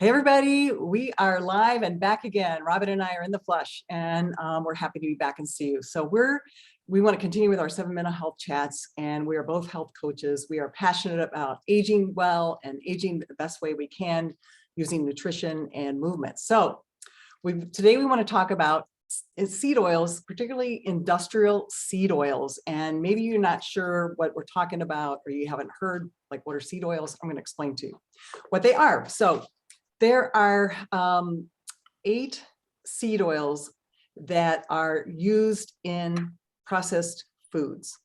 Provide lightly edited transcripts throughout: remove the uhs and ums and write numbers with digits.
Hey everybody, we are live and back again. Robin and I are in the flesh, and we're happy to be back and see you. So we want to continue with our 7-minute health chats, and we are both health coaches. We are passionate about aging well and aging the best way we can using nutrition and movement. So today we want to talk about seed oils, particularly industrial seed oils. And maybe you're not sure what we're talking about, or you haven't heard like what are seed oils. I'm going to explain to you what they are. So there are 8 seed oils that are used in processed foods.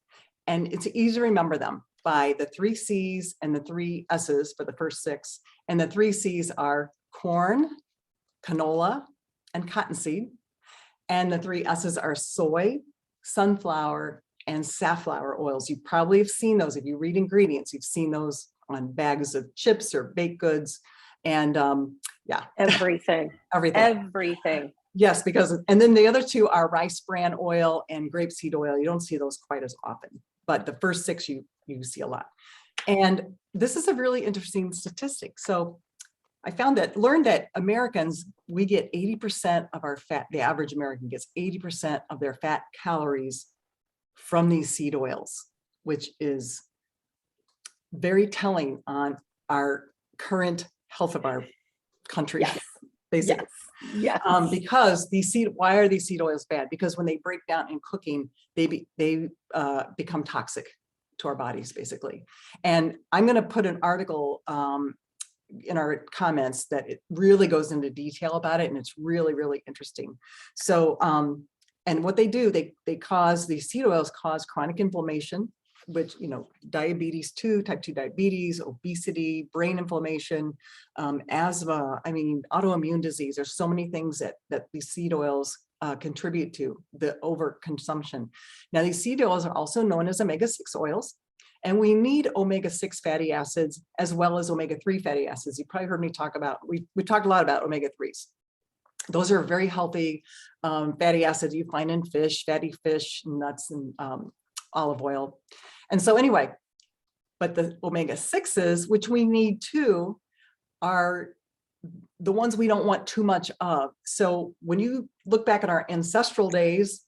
And it's easy to remember them by the 3 C's and the 3 S's for the first 6. And the 3 C's are corn, canola, and cottonseed. And the 3 S's are soy, sunflower, and safflower oils. You probably have seen those. If you read ingredients, you've seen those on bags of chips or baked goods. And yeah, everything. Yes, and then the other 2 are rice bran oil and grapeseed oil. You don't see those quite as often, but the first 6 you see a lot. And this is a really interesting statistic. So I learned that Americans, we get 80% of our fat. The average American gets 80% of their fat calories from these seed oils, which is very telling on our current health of our country. Yes. Basically. Yes. Because why are these seed oils bad? Because when they break down in cooking, they become toxic to our bodies, basically. And I'm going to put an article in our comments that it really goes into detail about it, and it's really, really interesting. So, and what they do, these seed oils cause chronic inflammation, which, diabetes 2, type 2 diabetes, obesity, brain inflammation, asthma, autoimmune disease. There's so many things that these seed oils contribute to, the overconsumption. Now, these seed oils are also known as omega-6 oils, and we need omega-6 fatty acids as well as omega-3 fatty acids. You probably heard me talk about, we talked a lot about omega-3s. Those are very healthy fatty acids you find in fish, fatty fish, nuts, and olive oil. And so anyway, but the omega-6s, which we need too, are the ones we don't want too much of. So when you look back at our ancestral days,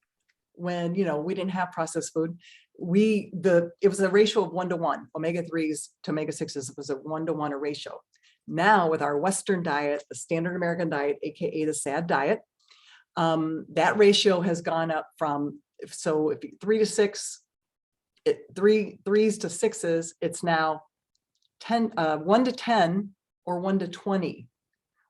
when we didn't have processed food, it was a ratio of 1-to-1. Omega-3s to omega-6s was a 1-to-1 ratio. Now with our Western diet, the standard American diet, aka the SAD diet, that ratio has gone up from, so if 3 to 6, 3s to 6s, it's now 1 to 10 or 1 to 20,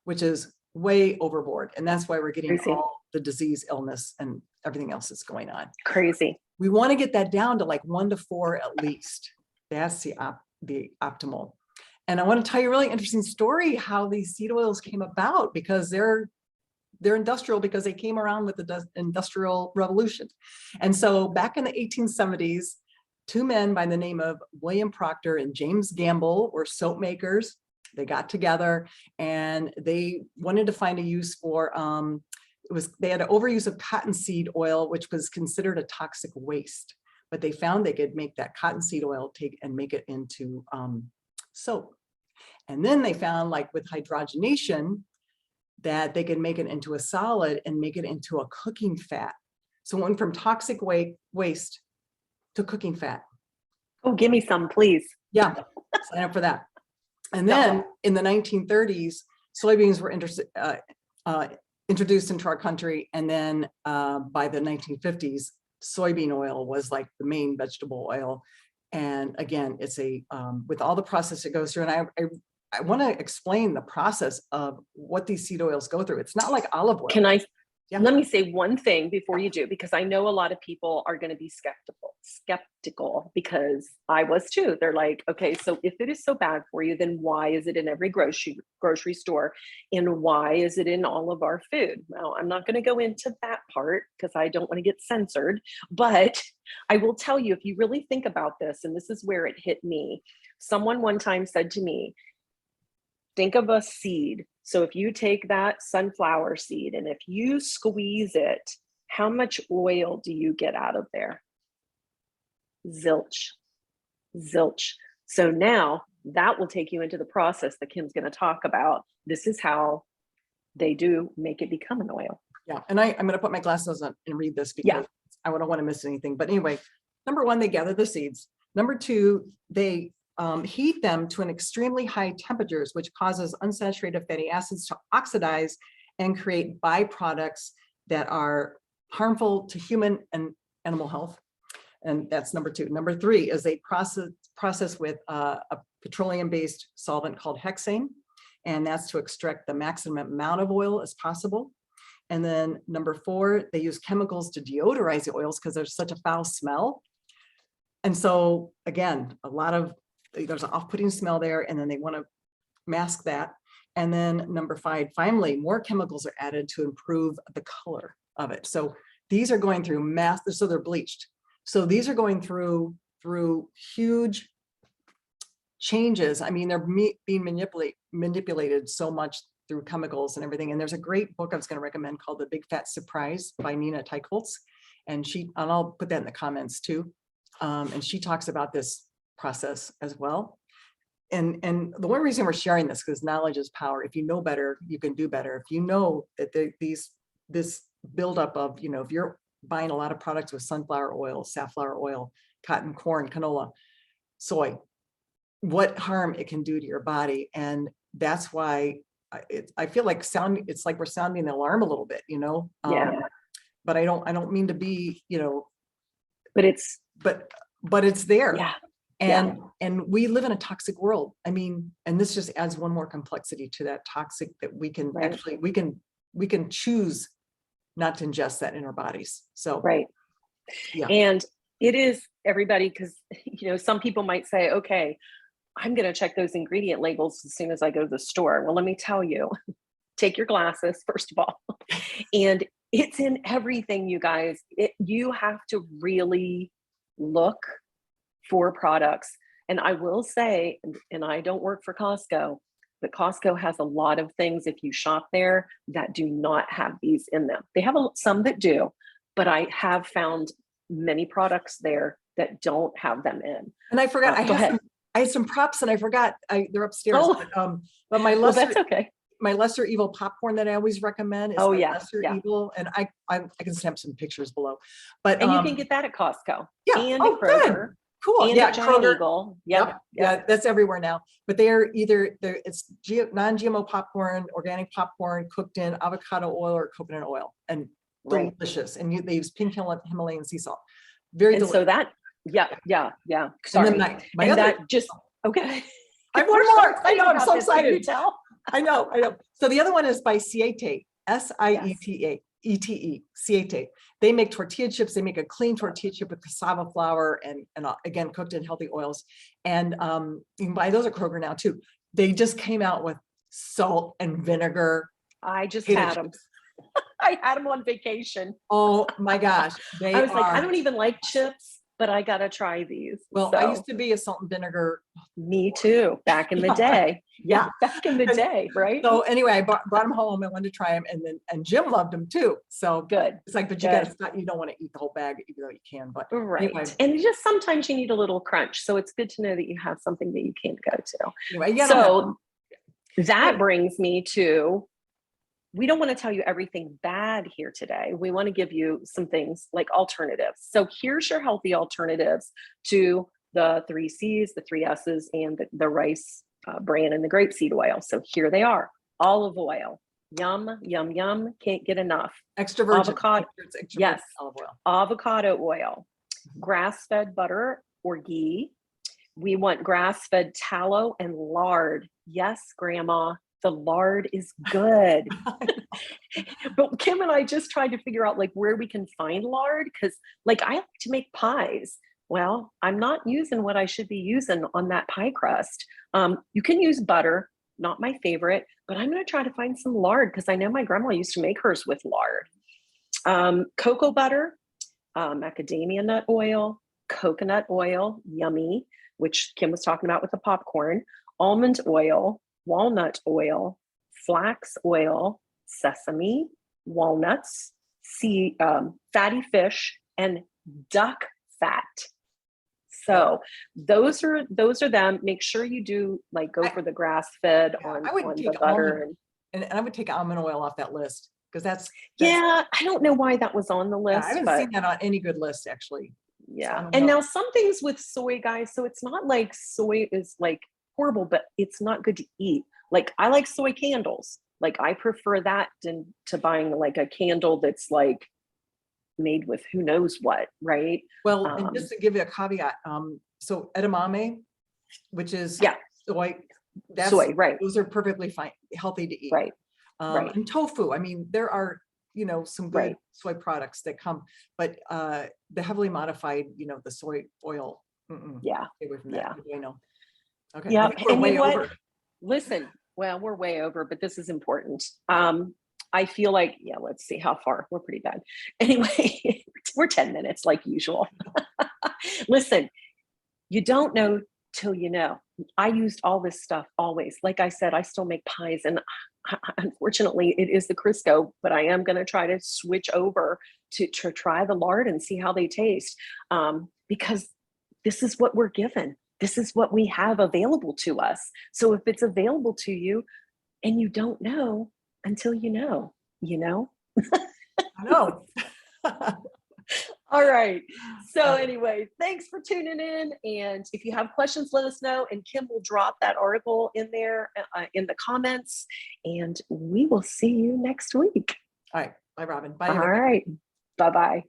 which is way overboard. And that's why we're getting all the disease, illness, and everything else that's going on. Crazy. We want to get that down to like 1 to 4 at least. That's the optimal. And I want to tell you a really interesting story how these seed oils came about, because they're industrial, because they came around with the Industrial Revolution. And so back in the 1870s, 2 men by the name of William Proctor and James Gamble were soap makers. They got together and they wanted to find a use for, they had an overuse of cottonseed oil, which was considered a toxic waste, but they found they could make that cottonseed oil, and make it into soap. And then they found, like with hydrogenation, that they could make it into a solid and make it into a cooking fat. So it went from toxic waste to cooking fat. Oh, give me some, please. Yeah, sign up for that. And then in the 1930s, soybeans were introduced into our country. And then by the 1950s, soybean oil was like the main vegetable oil. And again, it's with all the process it goes through. And I want to explain the process of what these seed oils go through. It's not like olive oil. Let me say one thing before you do, because I know a lot of people are going to be skeptical, because I was too. They're like, okay, so if it is so bad for you, then why is it in every grocery store? And why is it in all of our food? Well, I'm not going to go into that part because I don't want to get censored, but I will tell you, if you really think about this, and this is where it hit me, someone one time said to me, think of a seed. So if you take that sunflower seed and if you squeeze it, how much oil do you get out of there? Zilch. So now that will take you into the process that Kim's going to talk about. This is how they do make it become an oil. Yeah, and I'm going to put my glasses on and read this because I don't want to miss anything. But anyway, number one, they gather the seeds. Number two, they heat them to an extremely high temperatures, which causes unsaturated fatty acids to oxidize and create byproducts that are harmful to human and animal health. And that's number two. Number three is they process with a petroleum-based solvent called hexane, and that's to extract the maximum amount of oil as possible. And then number four, they use chemicals to deodorize the oils because there's such a foul smell. And so again, there's an off-putting smell there, and then they want to mask that. And then number five, finally, more chemicals are added to improve the color of it. So these are going through so they're bleached. So these are going through huge changes. I mean, they're being manipulated so much through chemicals and everything. And there's a great book I was going to recommend called The Big Fat Surprise by Nina Teicholz. And I'll put that in the comments too. And she talks about this process as well. And the one reason we're sharing this, because knowledge is power. If you know better, you can do better. If you know that this buildup of, if you're buying a lot of products with sunflower oil, safflower oil, cotton, corn, canola, soy, what harm it can do to your body. And that's why I feel like it's like we're sounding the alarm a little bit, but I don't mean to be, but it's there. Yeah. And we live in a toxic world. I mean, and this just adds one more complexity to that toxic that we can actually, we can choose not to ingest that in our bodies. So, yeah. And it is, everybody, because, some people might say, okay, I'm going to check those ingredient labels as soon as I go to the store. Well, let me tell you, take your glasses, first of all, and it's in everything, you guys. You have to really look for products. And I will say, and I don't work for Costco, but Costco has a lot of things, if you shop there, that do not have these in them. They have some that do, but I have found many products there that don't have them in. And I forgot, I had some props and I forgot, they're upstairs. But my lesser, that's okay. My lesser evil popcorn that I always recommend is lesser evil, and I can snap some pictures below. But and you can get that at Costco. Yeah. And at Kroger. Good. Cool. And Yeah, Kroger. Eagle. Yep. Yeah, that's everywhere now. But it's non-GMO popcorn, organic popcorn, cooked in avocado oil or coconut oil, and delicious. And they use pink Himalayan sea salt. Very delicious. So that, Sorry. And then my other, okay. I have one more. I know. I'm so excited. Can you tell? I know. So the other one is by Siete, Siete, Siete. They make tortilla chips. They make a clean tortilla chip with cassava flour and again, cooked in healthy oils. And you can buy those at Kroger now too. They just came out with salt and vinegar. I just had them. I had them on vacation. Oh my gosh. I was like, I don't even like chips, but I got to try these. Well, I used to be a salt and vinegar. Me too. Back in the day. Yeah. Back in the day. Right. So anyway, I brought them home. I wanted to try them, and Jim loved them too. So good. It's like, but you gotta stop. You don't want to eat the whole bag, even though you can, but anyway. And just sometimes you need a little crunch. So it's good to know that you have something that you can go to. Anyway, so that brings me to, we don't want to tell you everything bad here today. We want to give you some things like alternatives. So here's your healthy alternatives to the 3 C's, the 3 S's, and the rice bran and the grapeseed oil. So here they are. Olive oil. Yum, yum, yum. Can't get enough. Extra virgin. Avocado. Yes. Olive oil. Avocado oil. Grass-fed butter or ghee. We want grass-fed tallow and lard. Yes, Grandma. The lard is good. But Kim and I just tried to figure out where we can find lard, because I like to make pies. Well, I'm not using what I should be using on that pie crust. You can use butter, not my favorite, but I'm going to try to find some lard, because I know my grandma used to make hers with lard. Cocoa butter, macadamia nut oil, coconut oil, yummy, which Kim was talking about with the popcorn, almond oil, walnut oil, flax oil, sesame, walnuts, fatty fish, and duck fat. So those are them. Make sure you do like go for the grass fed on I would the take butter. almond, and I would take almond oil off that list, because that's, Yeah, I don't know why that was on the I list, haven't but seen that on any good list, actually. So I yeah. don't And know. now some things with soy, guys, so it's not like soy is like horrible, but it's not good to eat. Like I like soy candles. Like I prefer that to buying like a candle that's like made with who knows what, right? Well, and just to give you a caveat, so edamame, which is Yeah, soy, that's, soy, right, those are perfectly fine, healthy to eat. right, right, And tofu, I mean, there are, some good right. soy products that come, but the heavily modified, the soy oil, Yeah, stay away from that. yeah. I know. Okay, I Yeah. think we're And you way know what? over. Listen, well, we're way over, but this is important. I feel like, yeah, let's see how far. We're pretty bad. Anyway, we're 10 minutes like usual. Listen, you don't know till you know. I used all this stuff always. Like I said, I still make pies, and unfortunately it is the Crisco, but I am going to try to switch over to try the lard and see how they taste. Because this is what we're given. This is what we have available to us. So if it's available to you and you don't know until you know, you know? I know. All right. So Uh, anyway, thanks for tuning in. And if you have questions, let us know. And Kim will drop that article in there in the comments. And we will see you next week. All right. Bye, Robin. Bye, All everybody. right. Bye-bye.